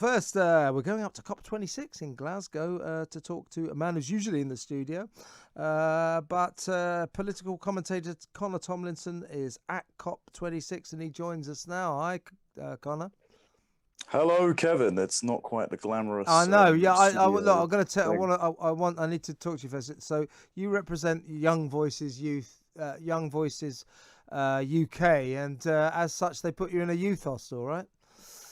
First, we're going up to COP26 in Glasgow to talk to a man who's usually in the studio. But political commentator Connor Tomlinson is at COP26 and he joins us now. Hi, Connor. Hello, Kevin. It's not quite the glamorous. I know. Yeah, studio look, I'm going to tell. thing. I need to talk to you first. So you represent Young Voices Youth, Young Voices UK, and as such, they put you in a youth hostel, right?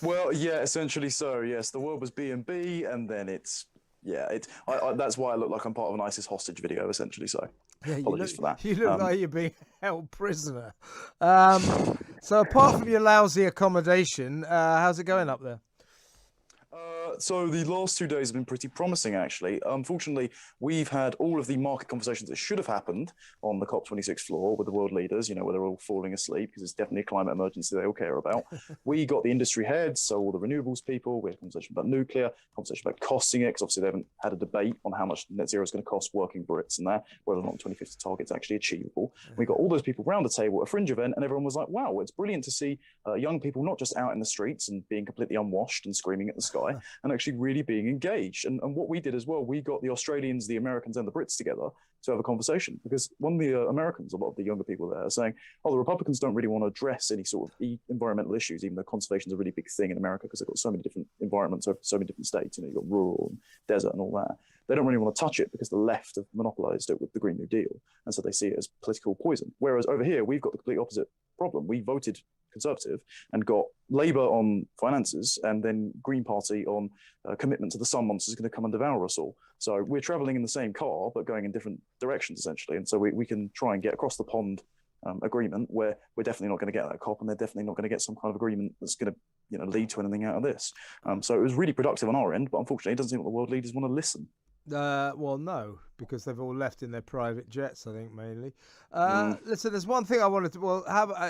Well, yeah, essentially so. Yes, the world was B&B, and then it's that's why I look like I'm part of an ISIS hostage video, essentially. So, Yeah, apologies for that. You look like you're being held prisoner. So apart from your lousy accommodation, how's it going up there? So the last 2 days have been pretty promising, actually. Unfortunately, we've had all of the market conversations that should have happened on the COP26 floor with the world leaders, where they're all falling asleep because it's definitely a climate emergency they all care about. We got the industry heads, so all the renewables people, we had a conversation about nuclear, conversation about costing it, because obviously they haven't had a debate on how much net zero is going to cost working Brits and that, whether or not the 2050 target's actually achievable. We got all those people around the table at a fringe event, and everyone was like, wow, it's brilliant to see young people not just out in the streets and being completely unwashed and screaming at the sky, and actually really being engaged. And what we did as well, we got the Australians, the Americans, and the Brits together to have a conversation, because one of the Americans, a lot of the younger people there, are saying, oh, the Republicans don't really want to address any sort of environmental issues, even though conservation is a really big thing in America because they've got so many different environments over so many different states. You've got rural and desert and all that. They don't really want to touch it because the left have monopolized it with the Green New Deal. And so they see it as political poison. Whereas over here, we've got the complete opposite problem. We voted Conservative and got Labour on finances and then Green Party on commitment to the sun monster is going to come and devour us all. So we're travelling in the same car but going in different directions essentially, and so we can try and get across the pond agreement where we're definitely not going to get that COP and they're definitely not going to get some kind of agreement that's going to lead to anything out of this. So it was really productive on our end, but unfortunately it doesn't seem like the world leaders want to listen. Well, no, because they've all left in their private jets, I think, mainly. Listen, there's one thing I wanted to... Well,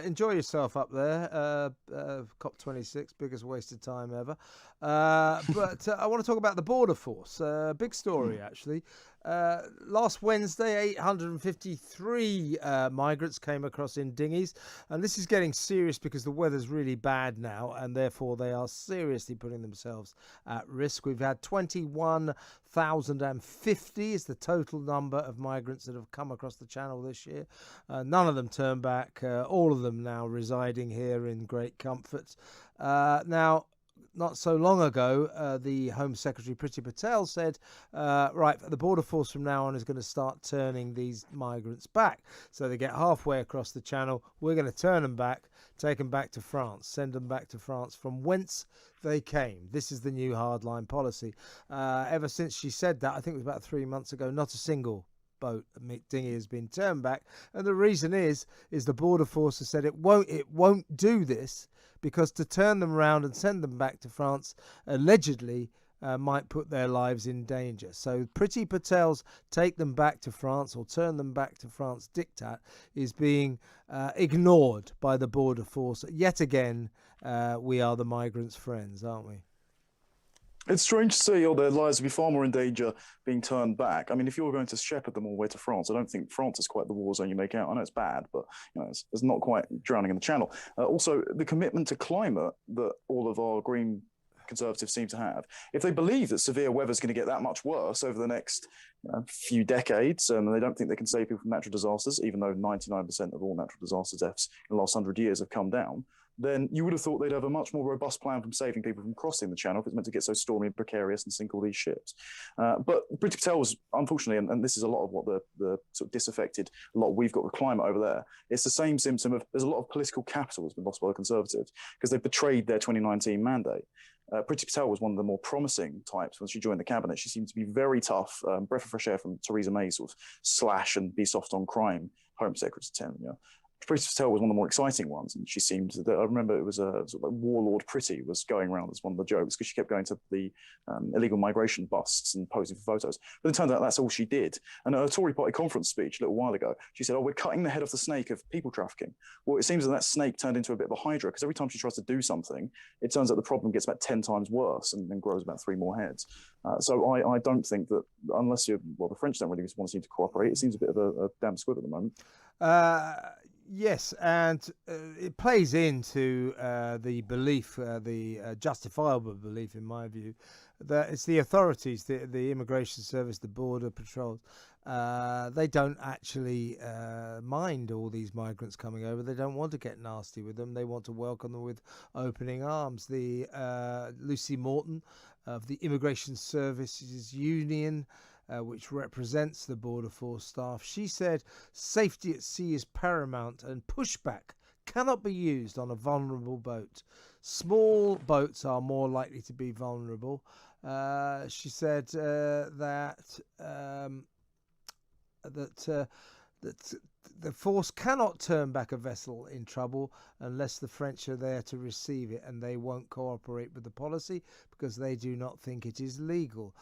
enjoy yourself up there. COP26, biggest waste of time ever. But I want to talk about the border force. Big story, actually. Last Wednesday, 853 migrants came across in dinghies. And this is getting serious because the weather's really bad now, and therefore they are seriously putting themselves at risk. We've had 21,050 is the total number of migrants that have come across the channel this year. None of them turned back. All of them now residing here in great comfort. Now, not so long ago, the Home Secretary Priti Patel said, right, the border force from now on is going to start turning these migrants back. So they get halfway across the channel. We're going to turn them back, take them back to France, send them back to France from whence they came. This is the new hardline policy. Ever since she said that, I think it was about 3 months ago, not a single boat dinghy has been turned back, and the reason is the border force has said it won't do this because to turn them around and send them back to France allegedly might put their lives in danger. So Priti Patel's take them back to France or turn them back to France diktat is being ignored by the border force. Yet again, we are the migrants' friends, aren't we? It's strange to see their lives would be far more in danger being turned back. I mean, if you're going to shepherd them all the way to France, I don't think France is quite the war zone you make out. I know it's bad, but it's not quite drowning in the channel. Also, the commitment to climate that all of our green Conservatives seem to have, if they believe that severe weather is going to get that much worse over the next few decades, and they don't think they can save people from natural disasters, even though 99% of all natural disaster deaths in the last 100 years have come down, then you would have thought they'd have a much more robust plan from saving people from crossing the channel if it's meant to get so stormy and precarious and sink all these ships. But Priti Patel was, unfortunately, and this is a lot of what the sort of disaffected, a lot we've got with climate over there, it's the same symptom of there's a lot of political capital that's been lost by the Conservatives because they betrayed their 2019 mandate. Priti Patel was one of the more promising types when she joined the cabinet. She seemed to be very tough, breath of fresh air from Theresa May's sort of slash and be soft on crime Home Secretary tenure. Priti Patel was one of the more exciting ones, and she seemed I remember it was a sort of like Warlord Priti was going around as one of the jokes because she kept going to the illegal migration busts and posing for photos. But it turns out that's all she did. And at a Tory party conference speech a little while ago, she said, we're cutting the head off the snake of people trafficking. Well, it seems that snake turned into a bit of a hydra because every time she tries to do something, it turns out the problem gets about 10 times worse and then grows about 3 more heads. So I don't think that unless the French don't really want to seem to cooperate, it seems a bit of a damn squib at the moment. Yes, and it plays into the belief, the justifiable belief, in my view, that it's the authorities, the immigration service, the border patrols. They don't actually mind all these migrants coming over. They don't want to get nasty with them. They want to welcome them with opening arms. The Lucy Morton of the Immigration Services Union, which represents the Border Force staff, she said safety at sea is paramount and pushback cannot be used on a vulnerable boat. Small boats are more likely to be vulnerable. She said that the force cannot turn back a vessel in trouble unless the French are there to receive it, and they won't cooperate with the policy because they do not think it is legal.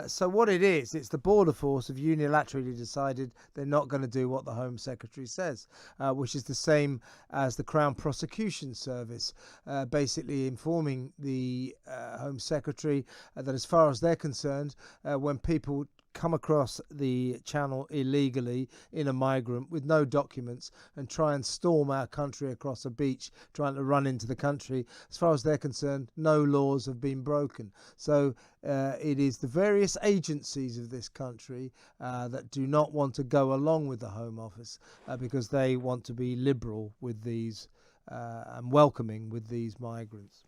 So what it is, it's the border force have unilaterally decided they're not going to do what the Home Secretary says, which is the same as the Crown Prosecution Service, basically informing the Home Secretary that as far as they're concerned, when people come across the channel illegally in a migrant with no documents and try and storm our country across a beach trying to run into the country, as far as they're concerned, no laws have been broken. So it is the various agencies of this country that do not want to go along with the Home Office because they want to be liberal with these and welcoming with these migrants.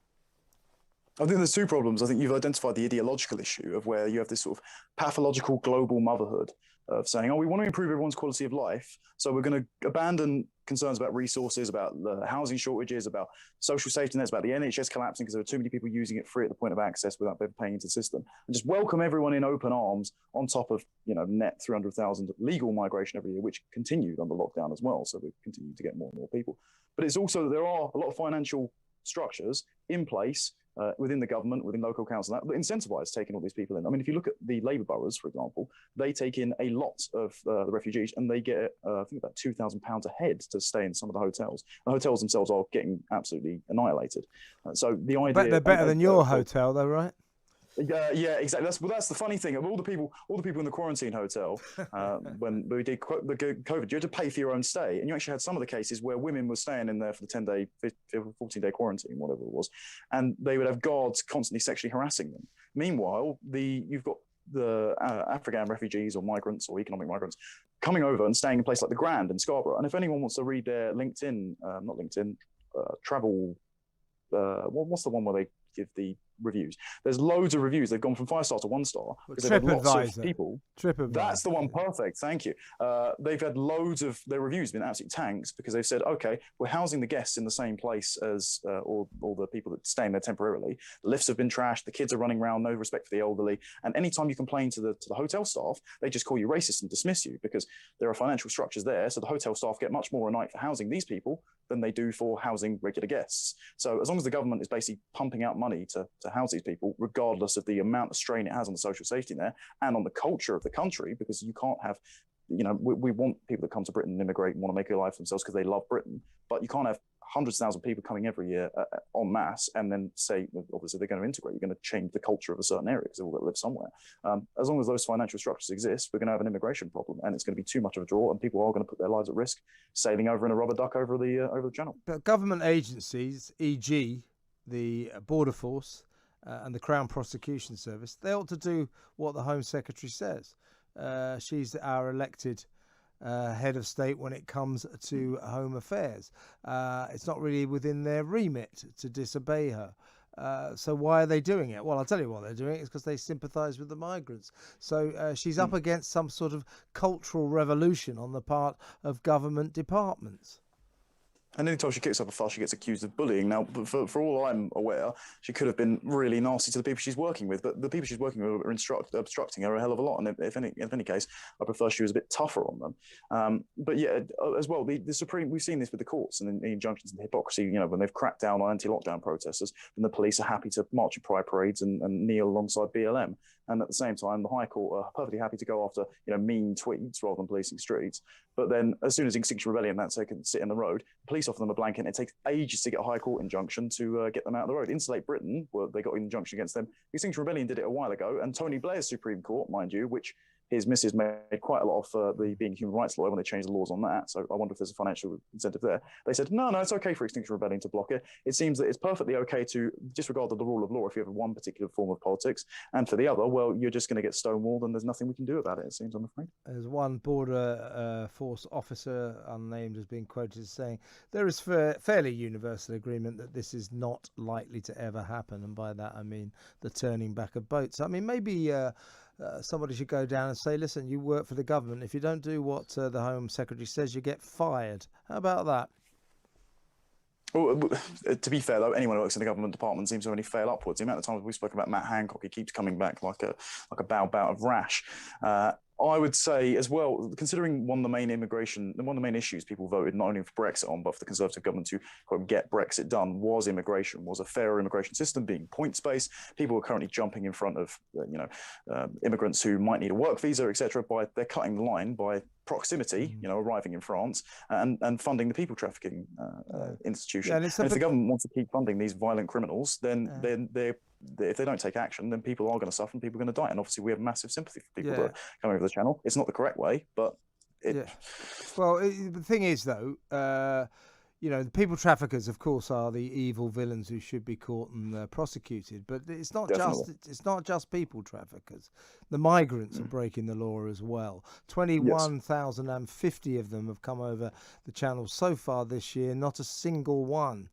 I think there's two problems. I think you've identified the ideological issue of where you have this sort of pathological global motherhood of saying, oh, we want to improve everyone's quality of life, so we're going to abandon concerns about resources, about the housing shortages, about social safety nets, about the NHS collapsing because there are too many people using it free at the point of access without paying into the system, and just welcome everyone in open arms on top of, net 300,000 legal migration every year, which continued under lockdown as well. So we continue to get more and more people. But it's also, there are a lot of financial structures in place within the government, within local council, that incentivise taking all these people in. I mean, if you look at the Labour boroughs, for example, they take in a lot of the refugees, and they get, I think, about £2,000 a head to stay in some of the hotels. The hotels themselves are getting absolutely annihilated. So the idea, They're better than your hotel, though, right? Yeah, exactly. That's the funny thing. Of all the people in the quarantine hotel, when we did the COVID, you had to pay for your own stay, and you actually had some of the cases where women were staying in there for the 10-day, 14-day quarantine, whatever it was, and they would have guards constantly sexually harassing them. Meanwhile, you've got the Afghan refugees or migrants or economic migrants coming over and staying in places like the Grand in Scarborough. And if anyone wants to read their travel, what's the one where they give the reviews? There's loads of reviews. They've gone from 5-star to 1-star because they've had lots of people. That's the one. Perfect. Thank you. They've had loads of their reviews been absolute tanks because they've said, okay, we're housing the guests in the same place as all the people that stay in there temporarily. The lifts have been trashed. The kids are running around. No respect for the elderly. And anytime you complain to the hotel staff, they just call you racist and dismiss you because there are financial structures there. So the hotel staff get much more a night for housing these people than they do for housing regular guests. So as long as the government is basically pumping out money to house these people, regardless of the amount of strain it has on the social safety net and on the culture of the country, because you can't have, we want people that come to Britain and immigrate and want to make a life for themselves because they love Britain, but you can't have hundreds of thousands of people coming every year en masse and then say, obviously, they're going to integrate. You're going to change the culture of a certain area because they've all got to live somewhere. As long as those financial structures exist, we're going to have an immigration problem, and it's going to be too much of a draw, and people are going to put their lives at risk sailing over in a rubber duck over the channel. But government agencies, e.g. the Border Force and the Crown Prosecution Service, they ought to do what the Home Secretary says. She's our elected head of state when it comes to home affairs. It's not really within their remit to disobey her. So why are they doing it? Well, I'll tell you why they're doing it. It's because they sympathise with the migrants. So she's up against some sort of cultural revolution on the part of government departments. And anytime she kicks up a fuss, she gets accused of bullying. Now, for all I'm aware, she could have been really nasty to the people she's working with, but the people she's working with are obstructing her a hell of a lot. And if any case, I prefer she was a bit tougher on them. But yeah, as well, the Supreme, we've seen this with the courts and the injunctions and the hypocrisy, when they've cracked down on anti-lockdown protesters, and the police are happy to march in pride parades and kneel alongside BLM. And at the same time, the High Court are perfectly happy to go after, mean tweets rather than policing streets. But then as soon as Extinction Rebellion, that's they can sit in the road, police offer them a blanket, and it takes ages to get a High Court injunction to get them out of the road. Insulate Britain, well, they got an injunction against them. Extinction Rebellion did it a while ago, and Tony Blair's Supreme Court, mind you, which his missus made quite a lot of the being a human rights lawyer when they changed the laws on that. So I wonder if there's a financial incentive there. They said, no, it's okay for Extinction Rebellion to block it. It seems that it's perfectly okay to disregard the rule of law if you have one particular form of politics. And for the other, well, you're just going to get stonewalled and there's nothing we can do about it, it seems, I'm afraid. As one border force officer, unnamed, has been quoted as saying, there is fairly universal agreement that this is not likely to ever happen. And by that, I mean the turning back of boats. I mean, maybe somebody should go down and say, listen, you work for the government. If you don't do what the Home Secretary says, you get fired. How about that? Well, to be fair, though, anyone who works in the government department seems to only fail upwards. The amount of times we spoke about Matt Hancock, he keeps coming back like a bout of rash. I would say as well, considering one of the main issues people voted not only for Brexit on, but for the Conservative government to quote, get Brexit done was immigration, was a fairer immigration system being points-based. People are currently jumping in front of immigrants who might need a work visa, etc. They're cutting the line by proximity, arriving in France and funding the people trafficking institution. Yeah, and if the government wants to keep funding these violent criminals, then if they don't take action, then people are going to suffer and people are going to die. And obviously, we have massive sympathy for people that are coming over the channel. It's not the correct way, but Well, the thing is, though, the people traffickers, of course, are the evil villains who should be caught and prosecuted. But it's not just people traffickers. The migrants are breaking the law as well. 21,050 of them have come over the channel so far this year. Not a single one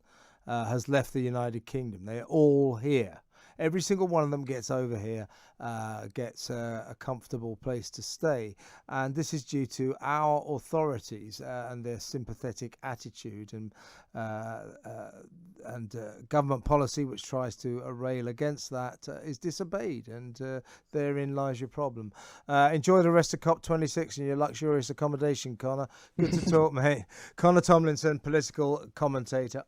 has left the United Kingdom. They're all here. Every single one of them gets over here, gets a comfortable place to stay. And this is due to our authorities and their sympathetic attitude and government policy, which tries to rail against that, is disobeyed. And therein lies your problem. Enjoy the rest of COP26 and your luxurious accommodation, Connor. Good to talk, mate. Connor Tomlinson, political commentator.